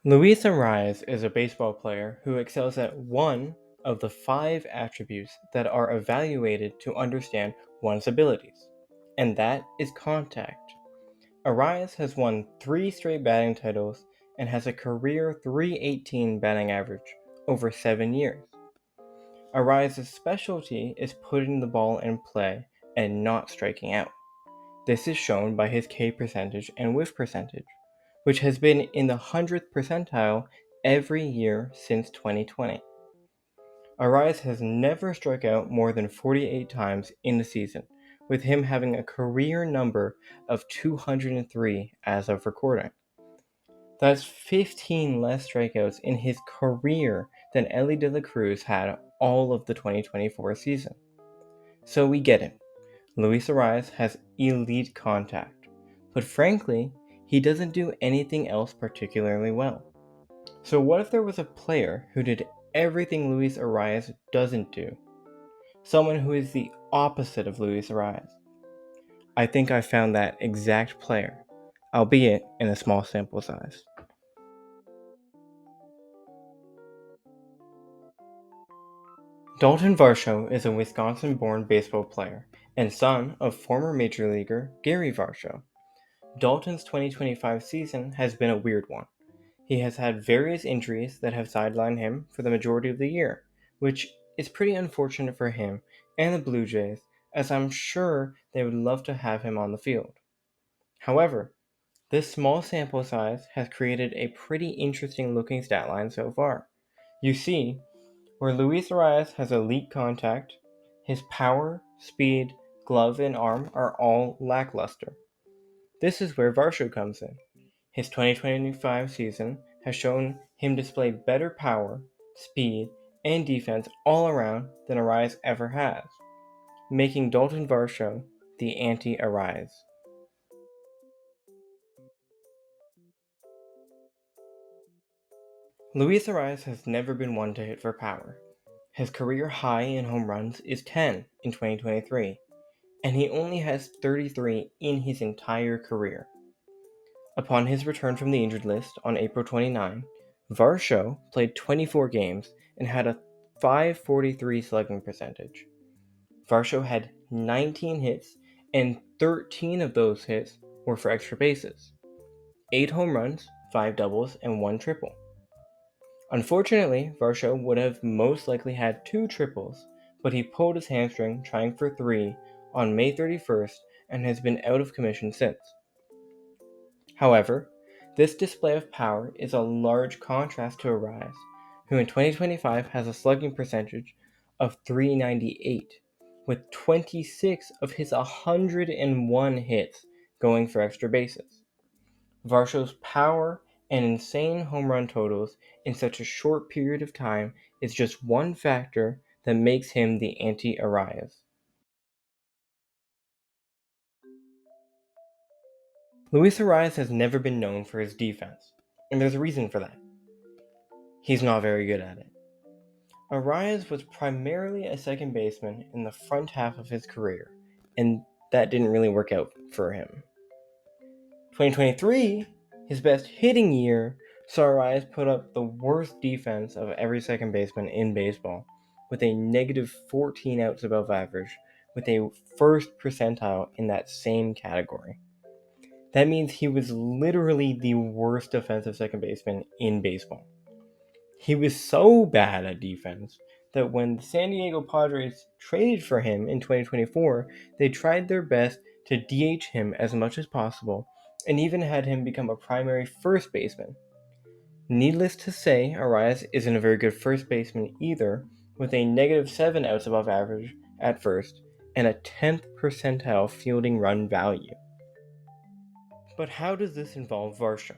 Luis Arraez is a baseball player who excels at one of the five attributes that are evaluated to understand one's abilities, and that is contact. Arraez has won 3 straight batting titles and has a career .318 batting average over 7 years. Arraez's specialty is putting the ball in play and not striking out. This is shown by his K percentage and whiff percentage, which has been in the 100th percentile every year since 2020. Arraez has never struck out more than 48 times in the season, with him having a career number of 203 as of recording. That's 15 less strikeouts in his career than Elly De La Cruz had all of the 2024 season. So we get it. Luis Arraez has elite contact, but frankly, he doesn't do anything else particularly well. So what if there was a player who did everything Luis Arraez doesn't do? Someone who is the opposite of Luis Arraez. I think I found that exact player, albeit in a small sample size. Daulton Varsho is a Wisconsin-born baseball player and son of former major leaguer Gary Varsho. Daulton's 2025 season has been a weird one. He has had various injuries that have sidelined him for the majority of the year, which is pretty unfortunate for him and the Blue Jays, as I'm sure they would love to have him on the field. However, this small sample size has created a pretty interesting looking stat line so far. You see, where Luis Arraez has elite contact, his power, speed, glove, and arm are all lackluster. This is where Varsho comes in. His 2025 season has shown him display better power, speed, and defense all around than Arraez ever has, making Daulton Varsho the Anti Arraez. Luis Arraez has never been one to hit for power. His career high in home runs is 10 in 2023, and he only has 33 in his entire career. Upon his return from the injured list on April 29, Varsho played 24 games and had a .543 slugging percentage. Varsho had 19 hits, and 13 of those hits were for extra bases. 8 home runs, 5 doubles, and 1 triple. Unfortunately, Varsho would have most likely had 2 triples, but he pulled his hamstring trying for 3 on May 31st and has been out of commission since. However, this display of power is a large contrast to Arraez, who in 2025 has a slugging percentage of .398, with 26 of his 101 hits going for extra bases. Varsho's power and insane home run totals in such a short period of time is just one factor that makes him the anti-Arraez. Luis Arraez has never been known for his defense, and there's a reason for that. He's not very good at it. Arraez was primarily a second baseman in the front half of his career, and that didn't really work out for him. 2023, his best hitting year, saw Arraez put up the worst defense of every second baseman in baseball, with a negative 14 outs above average, with a first percentile in that same category. That means he was literally the worst defensive second baseman in baseball. He was so bad at defense that when the San Diego Padres traded for him in 2024, they tried their best to DH him as much as possible and even had him become a primary first baseman. Needless to say, Arraez isn't a very good first baseman either, with a negative 7 outs above average at first and a 10th percentile fielding run value. But how does this involve Varsho?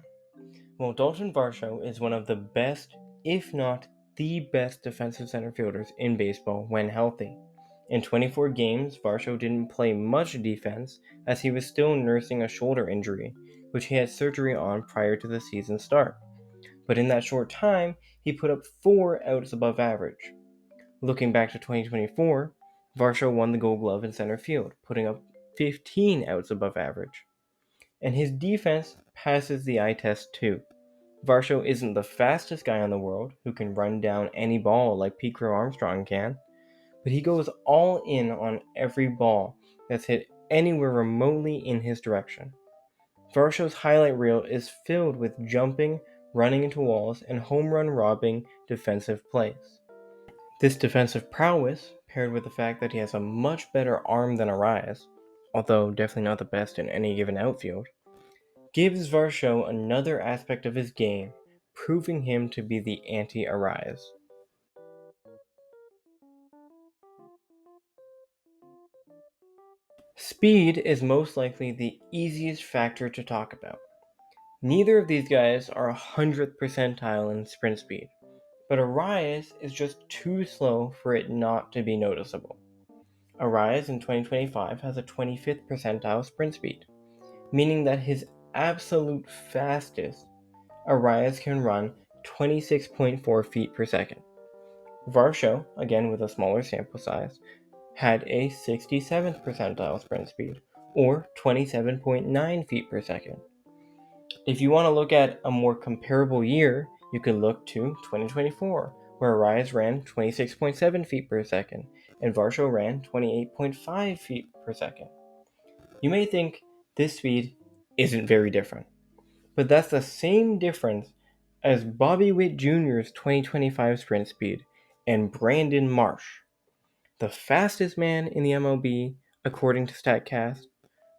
Well, Daulton Varsho is one of the best, if not the best, defensive center fielders in baseball when healthy. In 24 games, Varsho didn't play much defense as he was still nursing a shoulder injury, which he had surgery on prior to the season start. But in that short time, he put up 4 outs above average. Looking back to 2024, Varsho won the Gold Glove in center field, putting up 15 outs above average. And his defense passes the eye test too. Varsho isn't the fastest guy in the world who can run down any ball like Pete Crow Armstrong can, but he goes all in on every ball that's hit anywhere remotely in his direction. Varsho's highlight reel is filled with jumping, running into walls, and home run robbing defensive plays. This defensive prowess, paired with the fact that he has a much better arm than Arraez, although definitely not the best in any given outfield, gives Varsho another aspect of his game, proving him to be the Anti Arraez. Speed is most likely the easiest factor to talk about. Neither of these guys are 100th percentile in sprint speed, but Arraez is just too slow for it not to be noticeable. Arraez in 2025 has a 25th percentile sprint speed, meaning that his absolute fastest, Arraez can run 26.4 feet per second. Varsho, again with a smaller sample size, had a 67th percentile sprint speed, or 27.9 feet per second. If you want to look at a more comparable year, you could look to 2024, where Arraez ran 26.7 feet per second, and Varsho ran 28.5 feet per second. You may think this speed isn't very different, but that's the same difference as Bobby Witt Jr.'s 2025 sprint speed and Brandon Marsh, the fastest man in the MLB according to StatCast,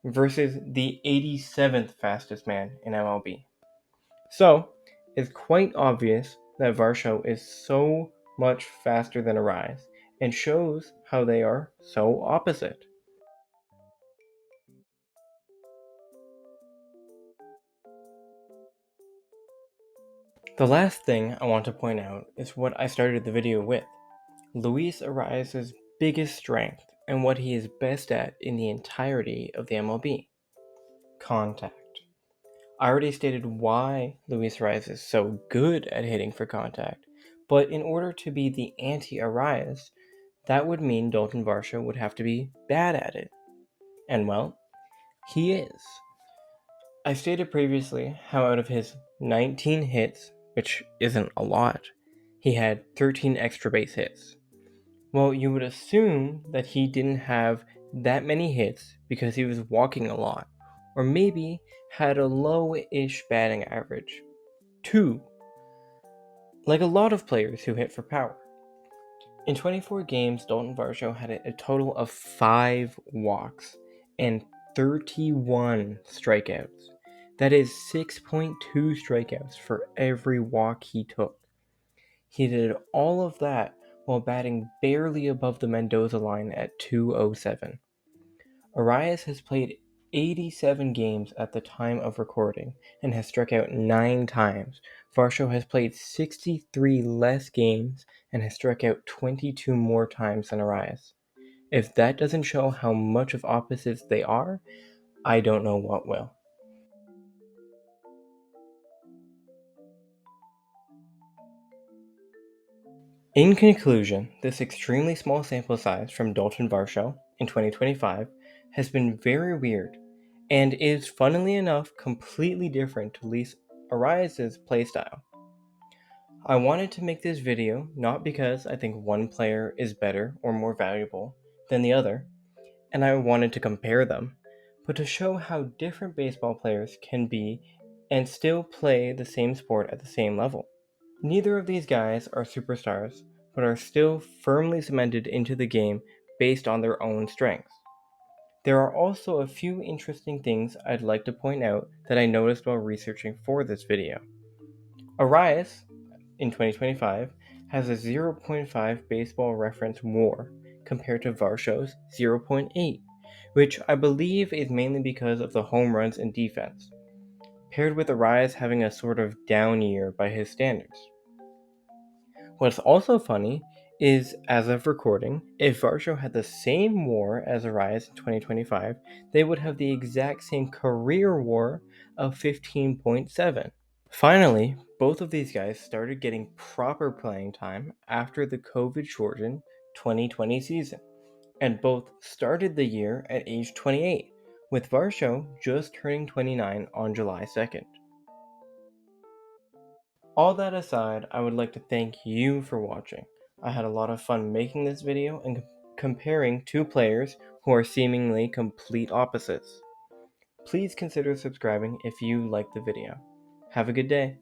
versus the 87th fastest man in MLB. So, it's quite obvious that Varsho is so much faster than Arraez, and shows how they are so opposite. The last thing I want to point out is what I started the video with. Luis Arraez's biggest strength and what he is best at in the entirety of the MLB. Contact. I already stated why Luis Arraez is so good at hitting for contact, but in order to be the anti-Arraez, that would mean Daulton Varsho would have to be bad at it. And well, he is. I stated previously how out of his 19 hits, which isn't a lot, he had 13 extra base hits. Well, you would assume that he didn't have that many hits because he was walking a lot, or maybe had a low-ish batting average. 2. Like a lot of players who hit for power. In 24 games, Daulton Varsho had a total of 5 walks and 31 strikeouts. That is 6.2 strikeouts for every walk he took. He did all of that while batting barely above the Mendoza line at 207. Arraez has played 87 games at the time of recording and has struck out 9 times. Varsho has played 63 less games and has struck out 22 more times than Arraez. If that doesn't show how much of opposites they are, I don't know what will. In conclusion, this extremely small sample size from Daulton Varsho in 2025 has been very weird, and is, funnily enough, completely different to Luis Arraez's playstyle. I wanted to make this video not because I think one player is better or more valuable than the other, and I wanted to compare them, but to show how different baseball players can be and still play the same sport at the same level. Neither of these guys are superstars, but are still firmly cemented into the game based on their own strengths. There are also a few interesting things I'd like to point out that I noticed while researching for this video. Arraez, in 2025, has a 0.5 baseball reference WAR compared to Varsho's 0.8, which I believe is mainly because of the home runs and defense, paired with Arraez having a sort of down year by his standards. What's also funny is, as of recording, if Varsho had the same WAR as Arraez in 2025, they would have the exact same career WAR of 15.7. Finally, both of these guys started getting proper playing time after the COVID-shortened 2020 season, and both started the year at age 28, with Varsho just turning 29 on July 2nd. All that aside, I would like to thank you for watching. I had a lot of fun making this video and comparing two players who are seemingly complete opposites. Please consider subscribing if you liked the video. Have a good day.